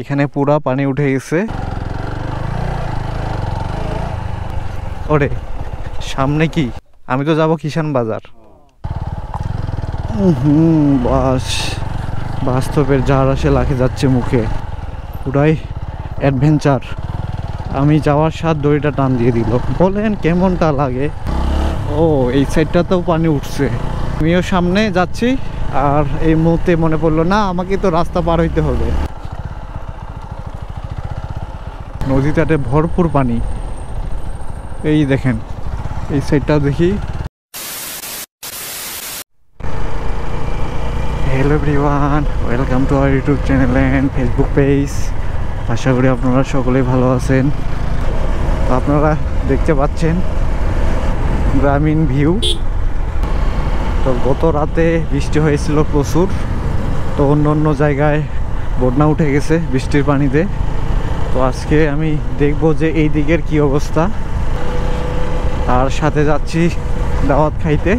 এখানে পুরা পানি উঠে গেছে। ওরে সামনে কি? আমি তো যাব কিষান বাজার। বাস বাস্তবের যার আসে লাখে যাচ্ছে মুখে, পুরাই অ্যাডভেঞ্চার। আমি যাওয়ার সাথ দড়িটা টান দিয়ে দিল। বলেন কেমনটা লাগে? ও এই সাইডটাতেও পানি উঠছে। আমিও সামনে যাচ্ছি আর এই মুহূর্তে মনে পড়লো না আমাকে তো রাস্তা পার হইতে হবে। নদীটাতে ভরপুর পানি। এই দেখেন এই সাইডটা দেখি। Hello everyone, welcome to our YouTube channel and Facebook page. আশা করি আপনারা সকলেই ভালো আছেন। তো আপনারা দেখতে পাচ্ছেন গ্রামীণ ভিউ। তো গত রাতে বৃষ্টি হয়েছিল প্রচুর, তো অন্য অন্য জায়গায় বন্যা উঠে গেছে বৃষ্টির পানিতে। তো আজকে আমি দেখব যে এই দিকের কি অবস্থা, আর সাথে যাচ্ছি দাওয়াত খাইতে।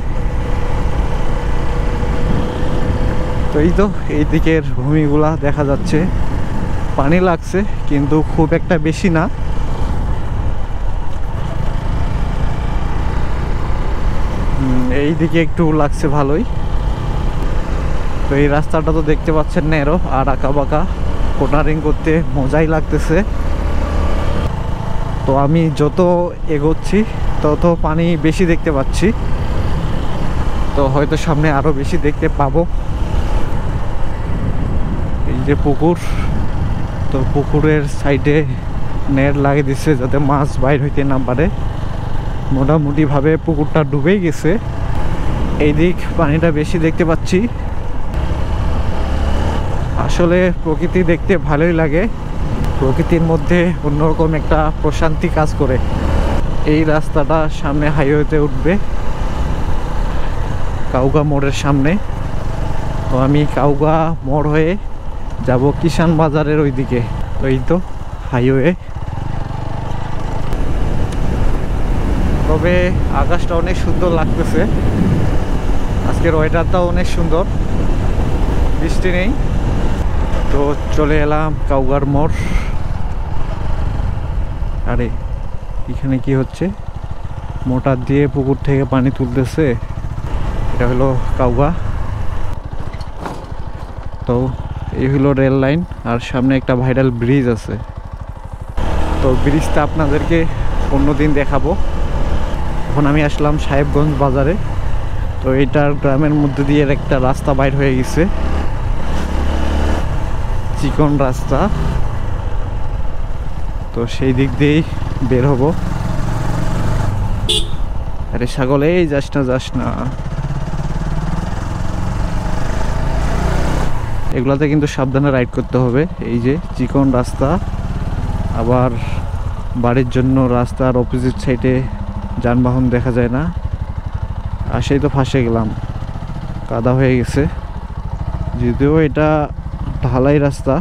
তো এই তো এই দিকের ভূমিগুলা দেখা যাচ্ছে, পানি লাগছে কিন্তু খুব একটা বেশি না। এই দিকে একটু লাগছে ভালোই। তো এই রাস্তাটা তো দেখতে পাচ্ছেন ন্যারো আর আঁকা বাঁকা, কোর্নারিং করতে মজাই লাগতেছে। তো আমি যত এগোচ্ছি তত পানি বেশি দেখতে পাচ্ছি, তো হয়তো সামনে আরো বেশি দেখতে পাবো। এই যে পুকুর, তো পুকুরের সাইডে নেট লাগিয়ে দিচ্ছে যাতে মাছ বাইর হইতে না পারে। মোটামুটি ভাবে পুকুরটা ডুবেই গেছে। এই দিক পানিটা বেশি দেখতে পাচ্ছি। আসলে প্রকৃতি দেখতে ভালোই লাগে, প্রকৃতির মধ্যে অন্যরকম একটা প্রশান্তি কাজ করে। এই রাস্তাটা সামনে হাইওয়েতে উঠবে কাউগা মোড়ের সামনে। তো আমি কাউগা মোড় হয়ে যাব কিষান বাজারের ওই দিকে। তো এই তো হাইওয়ে। তবে আকাশটা অনেক সুন্দর লাগতেছে, আজকের ওয়েদারটাও অনেক সুন্দর, বৃষ্টি নেই। তো চলে এলাম কাউগার মোড়। আরে এখানে কি হচ্ছে? মোটর দিয়ে পুকুর থেকে পানি তুলতেছে। এটা হলো কাউগা। তো এই হলো রেল লাইন, আর সামনে একটা ভাইরাল ব্রিজ আছে। তো ব্রিজটা আপনাদেরকে অন্যদিন দেখাবো। এখন আমি আসলাম সাহেবগঞ্জ বাজারে। তো এইটার গ্রামের মধ্যে দিয়ে একটা রাস্তা বাইর হয়ে গেছে, চিকন রাস্তা। তো সেই দিক দিয়েই বের হব। আরে ছাগল, এই যাস না যাস না। এগুলাতে কিন্তু সাবধানে রাইড করতে হবে। এই যে চিকন রাস্তা, আবার বাড়ির জন্য রাস্তার অপোজিট সাইডে যানবাহন দেখা যায় না। আর সেই তো ফাঁসে গেলাম, কাদা হয়ে গেছে। যদিও এটা ঢালাই রাস্তা,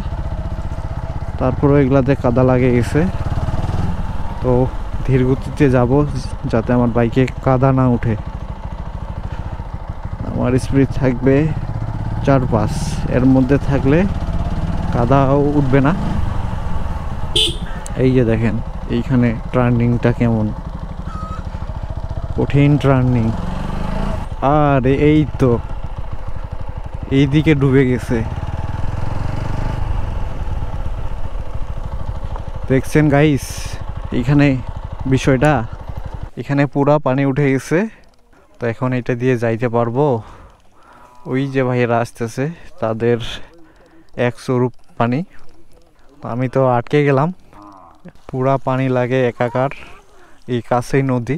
তারপরেও এগুলাতে কাদা লাগে গেছে। তো ধীর গতিতে যাব যাতে আমার বাইকে কাদা না উঠে। আমার স্পিড থাকবে 4-5, এর মধ্যে থাকলে কাদাও উঠবে না। এই যে দেখেন এইখানে টার্নিংটা কেমন কঠিন টার্নিং। আর এই তো এই দিকে ডুবে গেছে, দেখছেন গাইস এইখানে বিষয়টা। এখানে পুরা পানি উঠে গেছে। তো এখন এটা দিয়ে যাইতে পারবো? ওই যে ভাইয়েরা আসতেছে তাদের এক স্বরূপ পানি। তো আমি তো আটকে গেলাম, পুরা পানি লাগে একাকার। এই কাছেই নদী,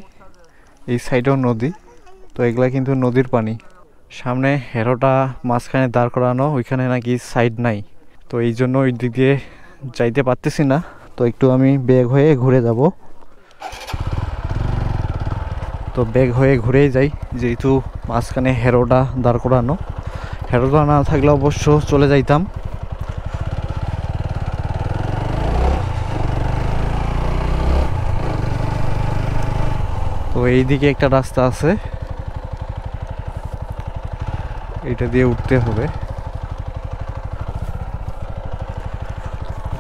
এই সাইডেও নদী। তো এগুলা কিন্তু নদীর পানি। সামনে হেরোটা মাঝখানে দাঁড় করানো, ওইখানে নাকি সাইড নাই। তো এই জন্য ওই দিক দিয়ে যাইতে পারতেছি না। তো একটু আমি ব্যাগ হয়ে ঘুরে যাব। তো ব্যাগ হয়ে ঘুরেই যাই, যেহেতু মাঝখানে হেরোটা দাঁড় করানো। হেরোটা না থাকলে অবশ্য চলে যাইতাম। তো এইদিকে একটা রাস্তা আছে, এটা দিয়ে উঠতে হবে।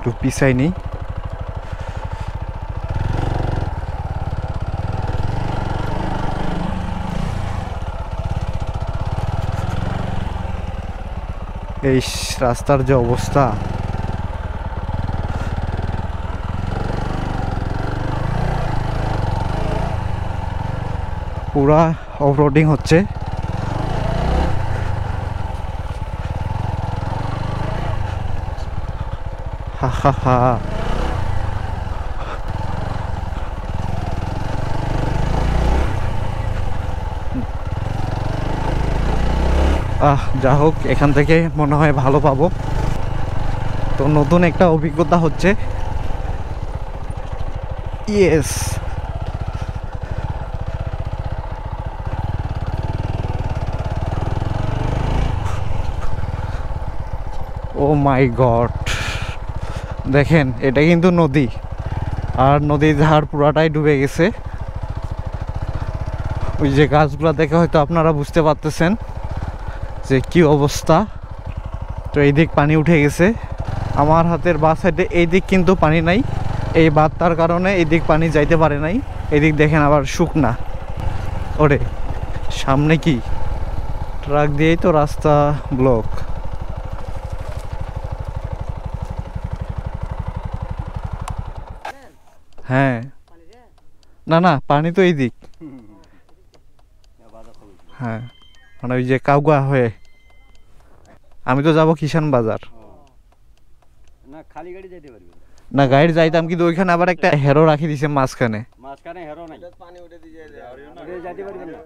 একটু পিছাই নিই। এই রাস্তার যে অবস্থা, পুরা অফরোডিং হচ্ছে। হা হা হা। যা হোক, এখান থেকে মনে হয় ভালো পাবো। তো নতুন একটা অভিজ্ঞতা হচ্ছে। ইয়েস, ও মাই গড, দেখেন এটা কিন্তু নদী, আর নদীর ধার পুরাটাই ডুবে গেছে। ওই যে গাছগুলো দেখে হয়তো আপনারা বুঝতে পারতেছেন যে কি অবস্থা। তো এই দিক পানি উঠে গেছে, আমার হাতের বাঁ সাইডে এই দিক কিন্তু পানি নাই। এই বাঁধটার কারণে এই দিক পানি যাইতে পারে নাই। এদিক দেখেন আবার শুকনা। ওরে সামনে কি ট্রাক দিয়েই তো রাস্তা ব্লক। হ্যাঁ, না না, পানি তো এই দিক। হ্যাঁ, মানে ওই যে কাউগা হয়ে আমি তো যাব কিষান বাজার। না খালি গাড়ি যেতে পারবে না, গাড়ি যাইতাম, কিন্তু ওইখানে আবার একটা হেরো রাখি দিছে মাঝখানে। মাঝখানে হেরো নাই, পানি উঠে দিয়ে যেতে পারবেন না।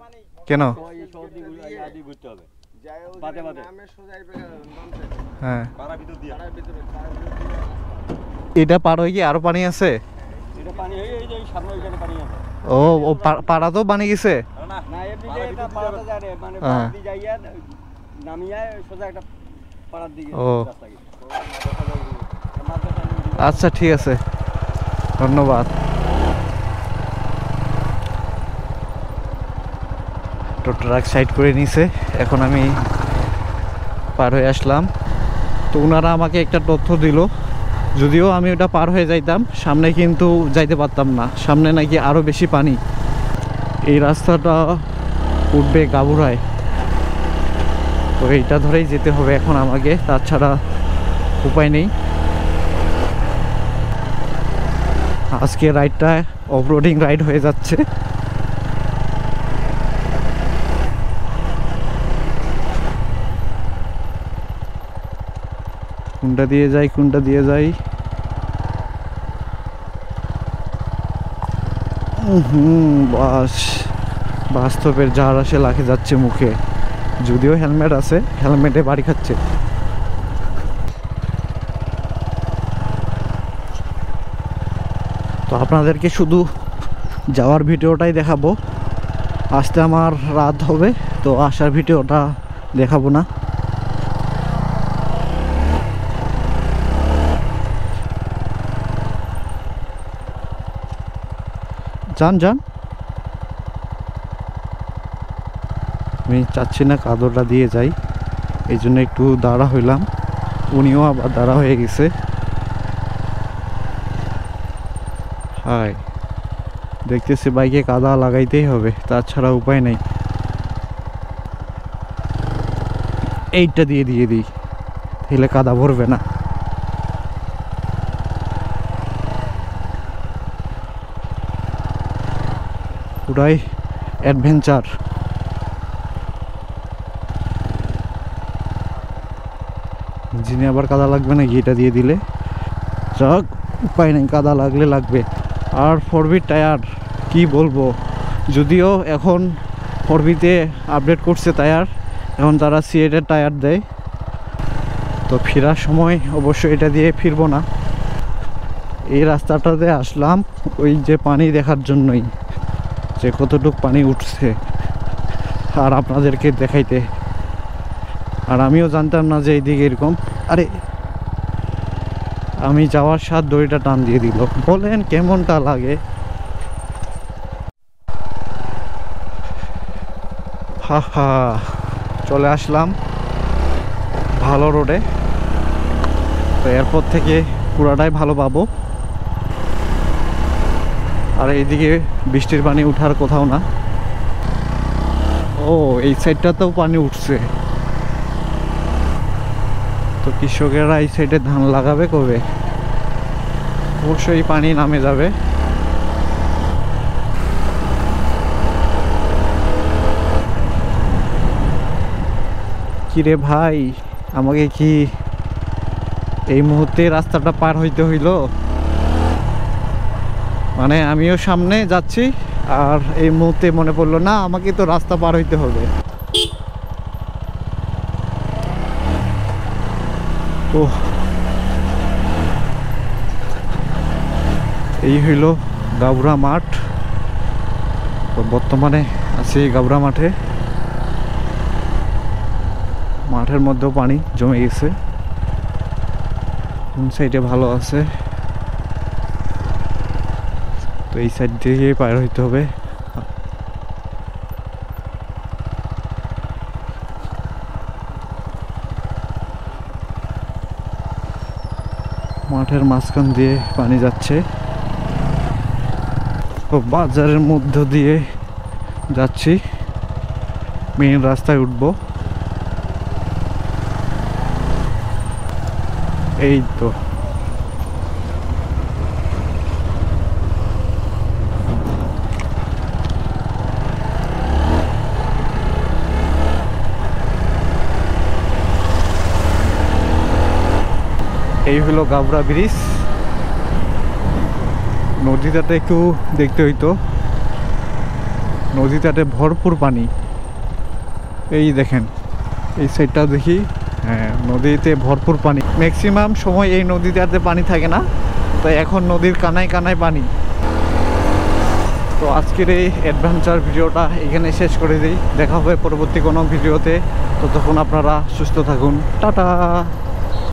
কেন? এই সব দিক আদি ঘুরতে হবে বাদে বাদে। হ্যাঁ, পাড়া ভিতর দিয়ে এটা পার হয়ে কি আরো পানি আছে? এটা পানি হয়ে এই যে সামনে ওইখানে পানি আছে। ও পাড়া তো পানি গেছে না না, এমনি যে এটা পাড়াতে যায় রে, মানে পাড়া দিয়ে যাইয়া নামিয়া সোজা একটা পাড়ার দিকে রাস্তা গেছে। আচ্ছা ঠিক আছে, ধন্যবাদ। তো ট্রাক সাইড করে নিছে, এখন আমি পার হয়ে আসলাম। তো ওনারা আমাকে একটা তথ্য দিল, যদিও আমি ওটা পার হয়ে যাইতাম, সামনে কিন্তু যাইতে পারতাম না, সামনে নাকি আরও বেশি পানি। এই রাস্তাটা উঠবে গাবুরায়, তো এইটা ধরেই যেতে হবে এখন আমাকে, তাছাড়া উপায় নেই। আজকে রাইডটা অফরোডিং রাইড হয়ে যাচ্ছে। কোনটা দিয়ে যাই, কোনটা দিয়ে যাই? বাস, বাস্তবের ঝাড় আসে লাখে যাচ্ছে মুখে। যদিও হেলমেট আছে, হেলমেটে বাড়ি খাচ্ছে। তো আপনাদেরকে শুধু যাওয়ার ভিডিওটাই দেখাবো, আসতে আমার রাত হবে, তো আসার ভিডিওটা দেখাবো না। যান যান, আমি চাচ্ছি না কাদরটা দিয়ে যাই, এই জন্য একটু দাঁড়া হইলাম। উনিও আবার দাঁড়া হয়ে গেছে। হাই, দেখতেছি বাইকে কাদা লাগাইতেই হবে, তাছাড়া উপায় নেই। এইটা দিয়ে দিই, তাহলে কাদা ভরবে না। পুরাই অ্যাডভেঞ্চার। ইঞ্জিনে আবার কাদা লাগবে নাকি এটা দিয়ে দিলে? যাক, উপায় নেই, কাদা লাগলে লাগবে। আর 4V টায়ার কি বলবো, যদিও এখন 4Vতে আপডেট করছে টায়ার, এখন তারা সিএটের টায়ার দেয়। তো ফেরার সময় অবশ্যই এটা দিয়ে ফিরবো না। এই রাস্তাটাতে আসলাম ওই যে পানি দেখার জন্যই, যে কতটুক পানি উঠছে, আর আপনাদেরকে দেখাইতে। আর আমিও জানতাম না যে এইদিকে এরকম। আরে আমি যাওয়ার সাথে দড়িটা টান দিয়ে দিল, বলেন কেমনটা লাগে? হা হা, চলে আসলাম ভালো রোডে। তো এরপর থেকে পুরাটাই ভালো পাবো। আর এইদিকে বৃষ্টির পানি উঠার কোথাও না। ও এই সাইডটাতেও পানি উঠছে, তো কৃষকেরা এই সাইডে ধান লাগাবে কবে? অবশ্যই পানি নামে যাবে। কিরে ভাই, আমাকে কি এই মুহূর্তে রাস্তাটা পার হইতে হইল? মানে আমিও সামনে যাচ্ছি আর এই মুহূর্তে মনে পড়লো না আমাকে তো রাস্তা পার হইতে হবে। ও এই হইল গাবরা মাঠ। তো বর্তমানে আছি গাবরা মাঠে। মাঠের মধ্যেও পানি জমে গেছে, কোন সাইডে ভালো আছে, তো এই সাইড দিয়ে পার হইতে হবে। মাঠের মাঝখান দিয়ে পানি যাচ্ছে, তো বাজারের মধ্য দিয়ে যাচ্ছি, মেইন রাস্তায় উঠবো। এই তো এই হলো গাবরা ব্রিজ। নদীটাতে একটু দেখতে হইতো, নদীটাতে ভরপুর পানি। এই দেখেন এই সাইডটা দেখি, হ্যাঁ নদীতে ভরপুর পানি। ম্যাক্সিমাম সময় এই নদীটাতে পানি থাকে না, তাই এখন নদীর কানায় কানায় পানি। তো আজকের এই অ্যাডভেঞ্চার ভিডিওটা এখানে শেষ করে দিই। দেখা হবে পরবর্তী কোনো ভিডিওতে। ততক্ষণ আপনারা সুস্থ থাকুন, টাটা।